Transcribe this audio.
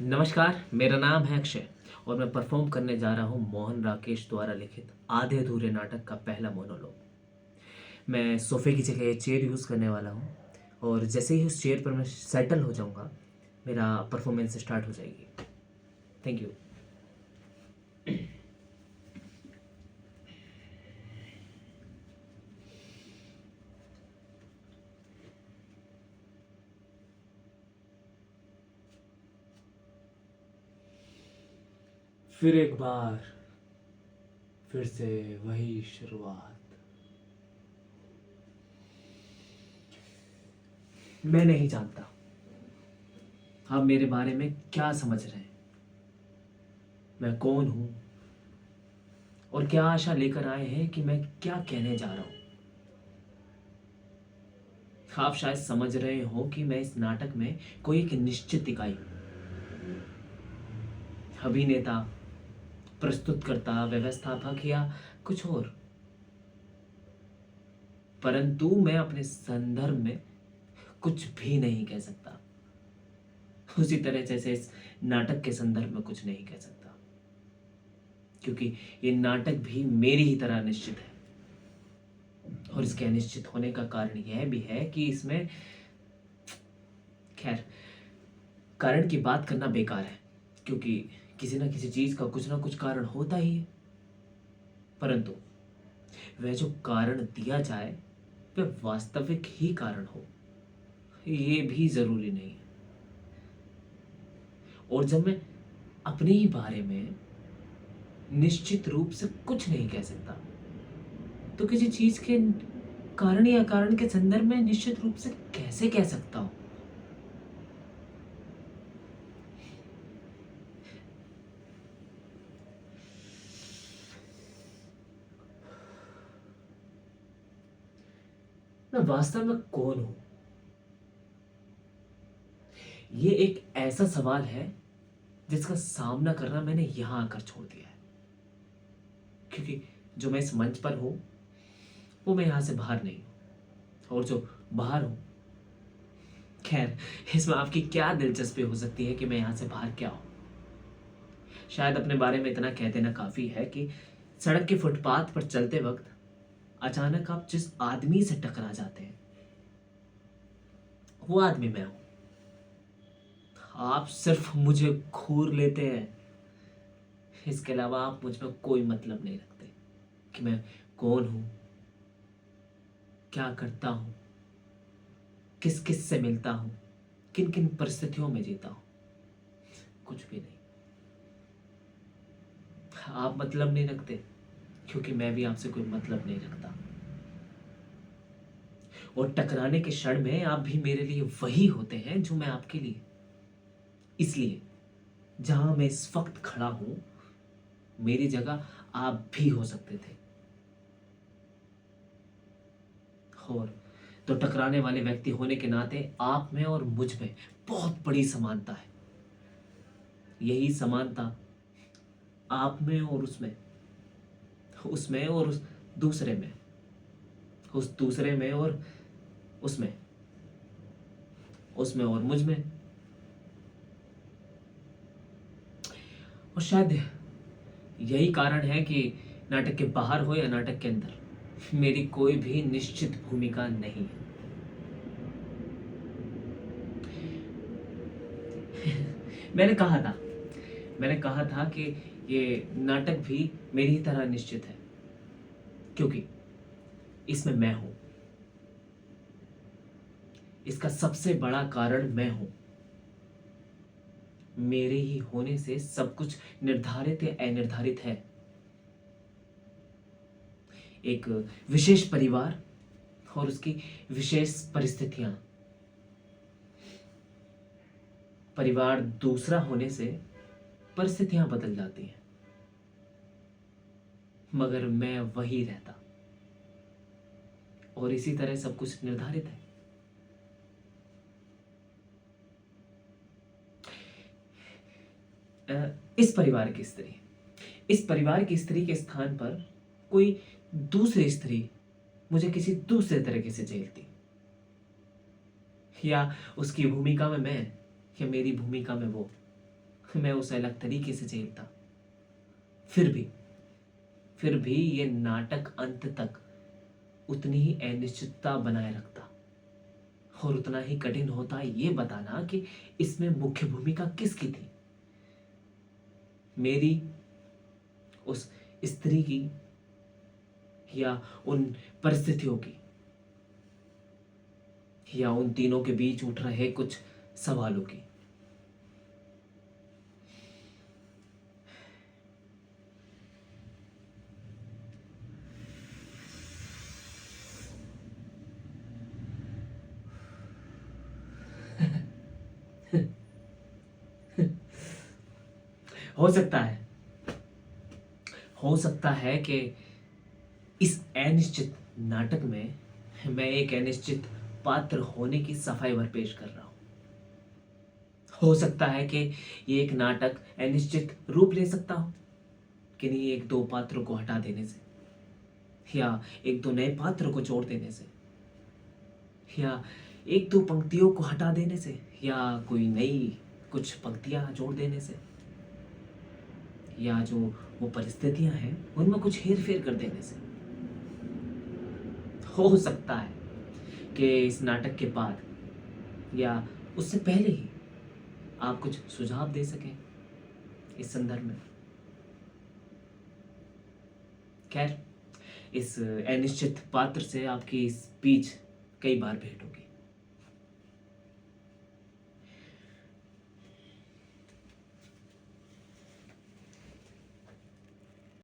नमस्कार, मेरा नाम है अक्षय और मैं परफॉर्म करने जा रहा हूँ मोहन राकेश द्वारा लिखित आधे अधूरे नाटक का पहला मोनोलॉग। मैं सोफे की जगह चेयर यूज़ करने वाला हूँ और जैसे ही उस चेयर पर मैं सेटल हो जाऊँगा, मेरा परफॉर्मेंस स्टार्ट हो जाएगी। Thank you. फिर एक बार, फिर से वही शुरुआत। मैं नहीं जानता आप मेरे बारे में क्या समझ रहे हैं, मैं कौन हूँ और क्या आशा लेकर आए हैं कि मैं क्या कहने जा रहा हूँ। आप शायद समझ रहे हो कि मैं इस नाटक में कोई एक निश्चित इकाई, अभिनेता, प्रस्तुतकर्ता, व्यवस्थापक या कुछ और, परंतु मैं अपने संदर्भ में कुछ भी नहीं कह सकता, उसी तरह जैसे इस नाटक के संदर्भ में कुछ नहीं कह सकता, क्योंकि ये नाटक भी मेरी ही तरह निश्चित है। और इसके अनिश्चित होने का कारण यह भी है कि इसमें, खैर, कारण की बात करना बेकार है, क्योंकि किसी ना किसी चीज का कुछ ना कुछ कारण होता ही है, परंतु वह जो कारण दिया जाए वह वास्तविक ही कारण हो, ये भी जरूरी नहीं है। और जब मैं अपने ही बारे में निश्चित रूप से कुछ नहीं कह सकता, तो किसी चीज के कारण या कारण के संदर्भ में निश्चित रूप से कैसे कह सकता हूं। मैं वास्तव में कौन हूं, ये एक ऐसा सवाल है जिसका सामना करना मैंने यहां आकर छोड़ दिया है, क्योंकि जो मैं इस मंच पर हूं वो मैं यहां से बाहर नहीं हूं, और जो बाहर हूं, खैर, इसमें आपकी क्या दिलचस्पी हो सकती है कि मैं यहां से बाहर क्या हूं। शायद अपने बारे में इतना कह देना काफी है कि सड़क के फुटपाथ पर चलते वक्त अचानक आप जिस आदमी से टकरा जाते हैं, वो आदमी मैं हूं। आप सिर्फ मुझे घूर लेते हैं, इसके अलावा आप मुझ में कोई मतलब नहीं रखते कि मैं कौन हूं, क्या करता हूं, किस किस से मिलता हूं, किन किन परिस्थितियों में जीता हूं। कुछ भी नहीं। आप मतलब नहीं रखते, क्योंकि मैं भी आपसे कोई मतलब नहीं रखता। और टकराने के क्षण में आप भी मेरे लिए वही होते हैं जो मैं आपके लिए। इसलिए जहां मैं इस वक्त खड़ा हूं, मेरी जगह आप भी हो सकते थे। और तो टकराने वाले व्यक्ति होने के नाते आप में और मुझ में बहुत बड़ी समानता है। यही समानता आप में और उसमें, उसमें और उस दूसरे में, उस दूसरे में और उसमें, उसमें और मुझ में। और शायद यही कारण है कि नाटक के बाहर हो या नाटक के अंदर, मेरी कोई भी निश्चित भूमिका नहीं है। मैंने कहा था मैंने कहा था कि ये नाटक भी मेरी ही तरह निश्चित है, क्योंकि इसमें मैं हूं। इसका सबसे बड़ा कारण मैं हूं। मेरे ही होने से सब कुछ निर्धारित या अनिर्धारित है। एक विशेष परिवार और उसकी विशेष परिस्थितियां। परिवार दूसरा होने से परिस्थितियां बदल जाती हैं, मगर मैं वही रहता, और इसी तरह सब कुछ निर्धारित है। इस परिवार की स्त्री, इस परिवार की स्त्री के स्थान पर कोई दूसरी स्त्री मुझे किसी दूसरे तरीके से झेलती, या उसकी भूमिका में मैं, या मेरी भूमिका में वो। मैं उसे अलग तरीके से झेलता। फिर भी फिर भी ये नाटक अंत तक उतनी ही अनिश्चितता बनाए रखता, और उतना ही कठिन होता ये बताना कि इसमें मुख्य भूमिका किसकी थी, मेरी, उस स्त्री की, या उन परिस्थितियों की, या उन तीनों के बीच उठ रहे कुछ सवालों की। हो सकता है हो सकता है कि इस अनिश्चित नाटक में मैं एक अनिश्चित पात्र होने की सफाई भर पेश कर रहा हूं। हो सकता है कि ये एक नाटक अनिश्चित रूप ले सकता हो, किन्हीं एक दो पात्रों को हटा देने से, या एक दो नए पात्रों को जोड़ देने से, या एक दो पंक्तियों को हटा देने से, या कोई नई कुछ पंक्तियां जोड़ देने से, या जो वो परिस्थितियां हैं उनमें कुछ हेर फेर कर देने से। हो सकता है कि इस नाटक के बाद या उससे पहले ही आप कुछ सुझाव दे सकें इस संदर्भ में। खैर, इस अनिश्चित पात्र से आपकी इस बीच कई बार भेंट होगी।